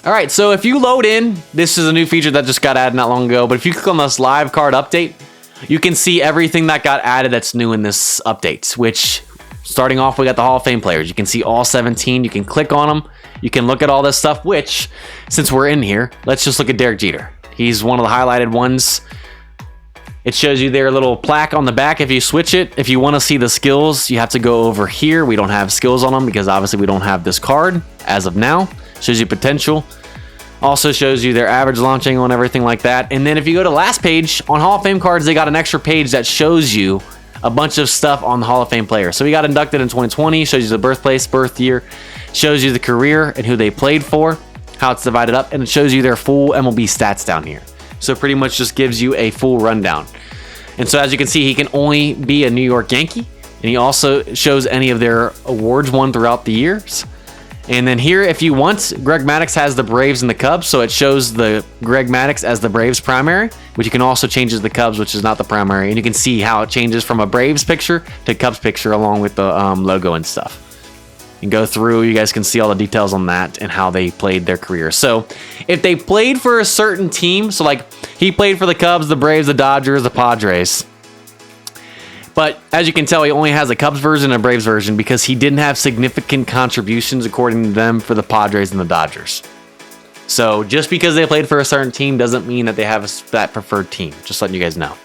All right, so if you load in, this is a new feature that just got added not long ago, but if you click on this live card update, you can see everything that got added that's new in this update, which starting off, we got the Hall of Fame players. You can see all 17. You can click on them. You can look at all this stuff, which, since we're in here, let's just look at Derek Jeter. He's one of the highlighted ones. It shows you their little plaque on the back if you switch it. If you want to see the skills, you have to go over here. We don't have skills on them because obviously we don't have this card as of now. Shows you potential. Also shows you their average launch angle and everything like that. And then if you go to last page, on Hall of Fame cards, they got an extra page that shows you a bunch of stuff on the Hall of Fame player. So he got inducted in 2020, shows you the birthplace, birth year, shows you the career and who they played for, how it's divided up, and it shows you their full MLB stats down here. So pretty much just gives you a full rundown. And so as you can see, he can only be a New York Yankee, and he also shows any of their awards won throughout the years. And then here, if you want, Greg Maddux has the Braves and the Cubs, so it shows the Greg Maddux as the Braves primary, but you can also change as the Cubs, which is not the primary, and you can see how it changes from a Braves picture to Cubs picture along with the logo and stuff. And go through, you guys can see all the details on that and how they played their career. So if they played for a certain team, so like he played for the Cubs, the Braves, the Dodgers, the Padres, but as you can tell, he only has a Cubs version and a Braves version because he didn't have significant contributions, according to them, for the Padres and the Dodgers. So just because they played for a certain team doesn't mean that they have that preferred team. Just letting you guys know.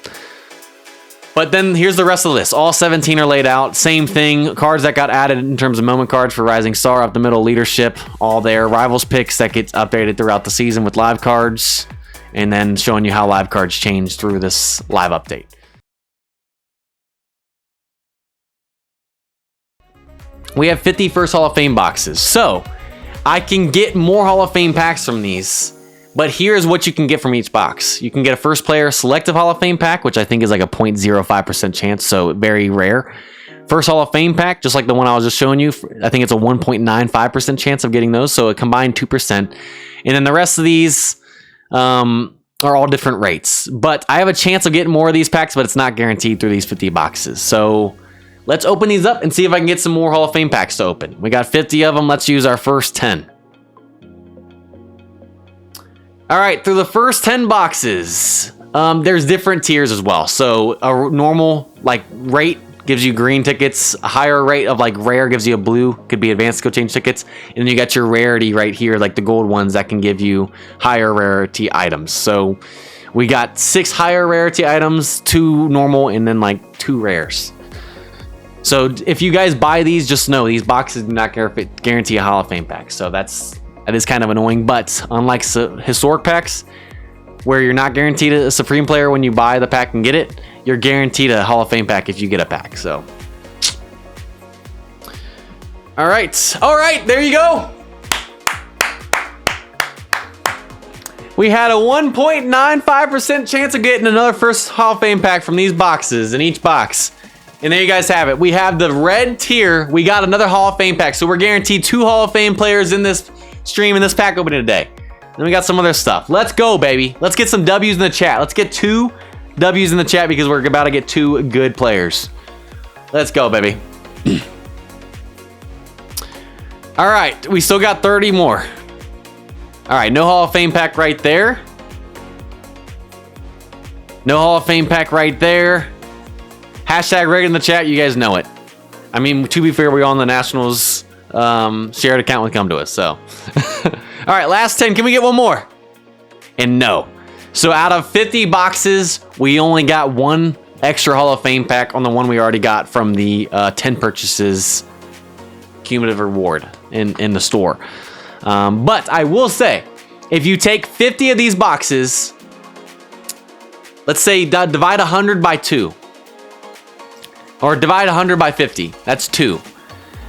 But then here's the rest of the list. All 17 are laid out. Same thing. Cards that got added in terms of moment cards for Rising Star, up the middle, leadership, all there. Rivals picks that gets updated throughout the season with live cards. And then showing you how live cards change through this live update. We have 50 first Hall of Fame boxes. So I can get more Hall of Fame packs from these, but here's what you can get from each box. You can get a first player selective Hall of Fame pack, which I think is like a 0.05% chance, so very rare. First Hall of Fame pack, just like the one I was just showing you, I think it's a 1.95% chance of getting those, so a combined 2%. And then the rest of these are all different rates. But I have a chance of getting more of these packs, but it's not guaranteed through these 50 boxes. So let's open these up and see if I can get some more Hall of Fame packs to open. We got 50 of them. Let's use our first 10. All right, through the first 10 boxes, there's different tiers as well. So a normal like rate gives you green tickets. A higher rate of like rare gives you a blue. Could be advanced skill change tickets. And then you got your rarity right here, like the gold ones that can give you higher rarity items. So we got 6 higher rarity items, 2 normal, and then like 2 rares. So if you guys buy these, just know these boxes do not guarantee a Hall of Fame pack. So that is kind of annoying. But unlike historic packs, where you're not guaranteed a Supreme player when you buy the pack and get it, you're guaranteed a Hall of Fame pack if you get a pack. So, all right, there you go. We had a 1.95% chance of getting another first Hall of Fame pack from these boxes in each box. And there you guys have it. We have the red tier. We got another Hall of Fame pack. So we're guaranteed 2 Hall of Fame players in this stream, in this pack opening today. Then we got some other stuff. Let's go, baby. Let's get some W's in the chat. Let's get 2 W's in the chat because we're about to get 2 good players. Let's go, baby. All right. We still got 30 more. All right. No Hall of Fame pack right there. No Hall of Fame pack right there. Hashtag Red in the chat, you guys know it. I mean, to be fair, we're on the Nationals shared account when it come to us, so. All right, last 10. Can we get one more? And no. So out of 50 boxes, we only got 1 extra Hall of Fame pack on the one we already got from the 10 purchases cumulative reward in the store. But I will say, if you take 50 of these boxes, let's say divide 100 by 2. Or divide 100 by 50. That's 2.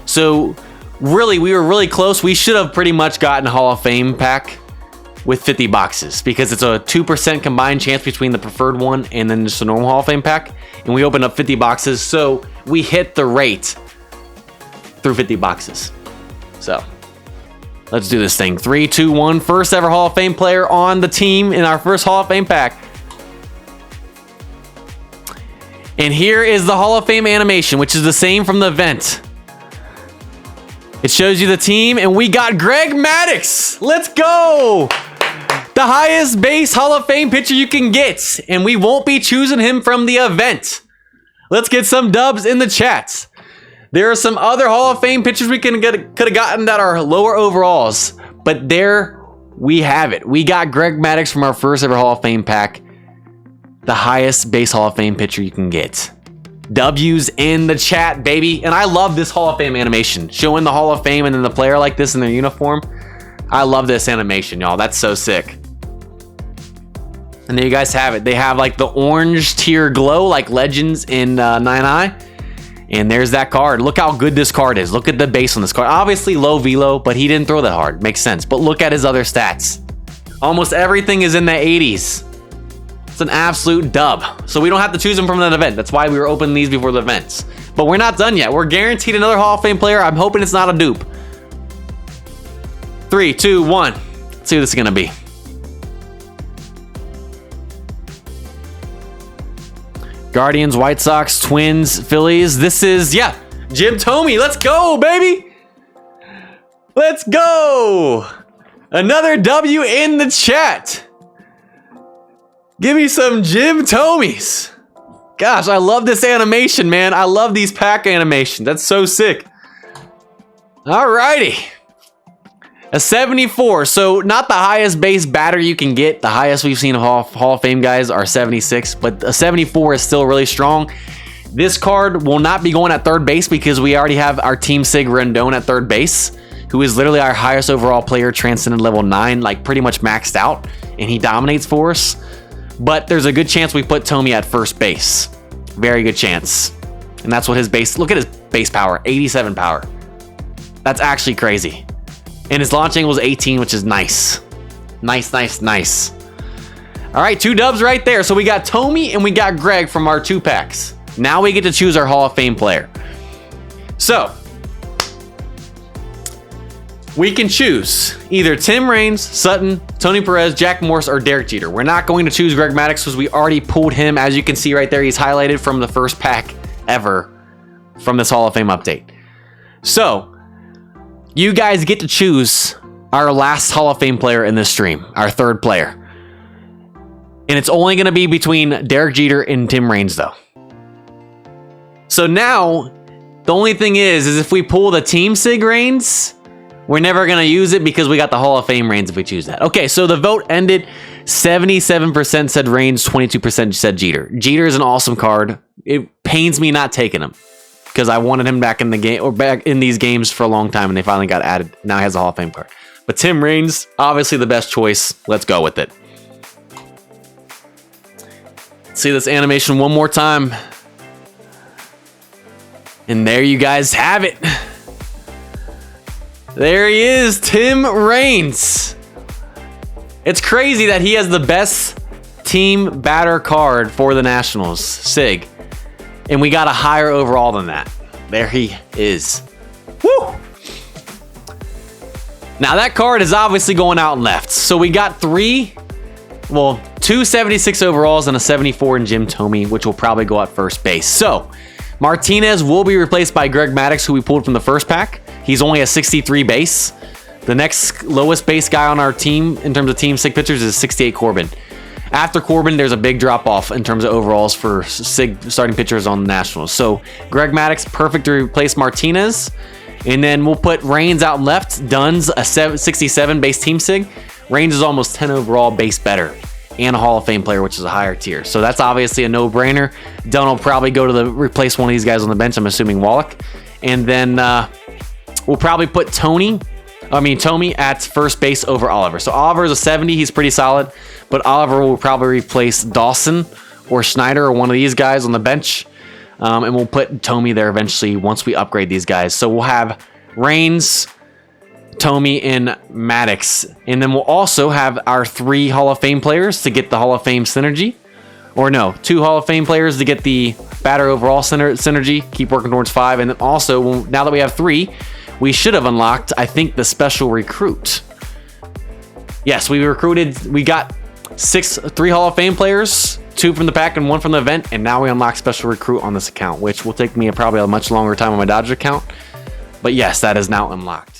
So really, we were really close. We should have pretty much gotten a Hall of Fame pack with 50 boxes because it's a 2% combined chance between the preferred one and then just a normal Hall of Fame pack. And we opened up 50 boxes, so we hit the rate through 50 boxes. So let's do this thing. 3, 2, 1. First ever Hall of Fame player on the team in our first Hall of Fame pack. And here is the Hall of Fame animation, which is the same from the event. It shows you the team, and we got Greg Maddux. Let's go. The highest base Hall of Fame pitcher you can get, and we won't be choosing him from the event. Let's get some dubs in the chat. There are some other Hall of Fame pitchers we could have gotten that are lower overalls, but there we have it. We got Greg Maddux from our first ever Hall of Fame pack. The highest base Hall of Fame pitcher you can get. W's in the chat, baby. And I love this Hall of Fame animation. Showing the Hall of Fame and then the player like this in their uniform. I love this animation, y'all. That's so sick. And there you guys have it. They have like the orange tier glow like Legends in 9i. And there's that card. Look how good this card is. Look at the base on this card. Obviously low velo, but he didn't throw that hard. Makes sense. But look at his other stats. Almost everything is in the 80s. It's an absolute dub. So we don't have to choose them from that event. That's why we were opening these before the events. But we're not done yet. We're guaranteed another Hall of Fame player. I'm hoping it's not a dupe. 3, 2, 1. Let's see what this is going to be. Guardians, White Sox, Twins, Phillies. This is, yeah, Jim Thome. Let's go, baby. Let's go. Another W in the chat. Give me some Jim Thomes. Gosh, I love this animation, man. I love these pack animations. That's so sick. Alrighty. A 74. So not the highest base batter you can get. The highest we've seen of Hall of Fame guys are 76. But a 74 is still really strong. This card will not be going at third base because we already have our Team Sig Rendon at third base, who is literally our highest overall player, transcended level 9, like pretty much maxed out. And he dominates for us. But there's a good chance we put Thome at first base. Very good chance. And that's what his base, look at his base power, 87 power. That's actually crazy. And his launch angle was 18, which is nice. Nice, nice, nice. All right, 2 dubs right there. So we got Thome and we got Greg from our 2 packs. Now we get to choose our Hall of Fame player. So we can choose either Tim Raines, Sutton, Tony Perez, Jack Morse, or Derek Jeter. We're not going to choose Greg Maddux because we already pulled him. As you can see right there, he's highlighted from the first pack ever from this Hall of Fame update. So you guys get to choose our last Hall of Fame player in this stream, our 3rd player. And it's only going to be between Derek Jeter and Tim Raines, though. So now, the only thing is if we pull the Team Sig Raines, we're never going to use it because we got the Hall of Fame Raines if we choose that. Okay, so the vote ended. 77% said Raines, 22% said Jeter. Jeter is an awesome card. It pains me not taking him because I wanted him back in the game or back in these games for a long time and they finally got added. Now he has a Hall of Fame card. But Tim Raines, obviously the best choice. Let's go with it. Let's see this animation one more time. And there you guys have it. There he is, Tim Raines. It's crazy that he has the best team batter card for the Nationals, Sig. And we got a higher overall than that. There he is. Woo! Now that card is obviously going out and left. So we got 2 76 overalls and a 74 in Jim Thome, which will probably go at first base. So Martinez will be replaced by Greg Maddux, who we pulled from the first pack. He's only a 63 base. The next lowest base guy on our team in terms of Team Sig pitchers is 68 Corbin. After Corbin, there's a big drop off in terms of overalls for Sig starting pitchers on the Nationals. So Greg Maddux, perfect to replace Martinez. And then we'll put Raines out left. Dunn's a 67 base Team Sig. Raines is almost 10 overall base better. And a Hall of Fame player, which is a higher tier. So that's obviously a no-brainer. Dunn will probably go to replace one of these guys on the bench. I'm assuming Wallach. And then we'll probably put Thome at first base over Oliver. So Oliver is a 70. He's pretty solid. But Oliver will probably replace Dawson or Schneider or one of these guys on the bench. And we'll put Thome there eventually once we upgrade these guys. So we'll have Raines, Thome, and Maddux. And then we'll also have our 3 Hall of Fame players to get the Hall of Fame synergy. Or no, 2 Hall of Fame players to get the batter overall synergy. Keep working towards 5. And then also, now that we have 3, we should have unlocked, I think, the special recruit. Yes, we got 3 Hall of Fame players, 2 from the pack and 1 from the event, and now we unlock special recruit on this account, which will take me probably a much longer time on my Dodger account. But yes, that is now unlocked.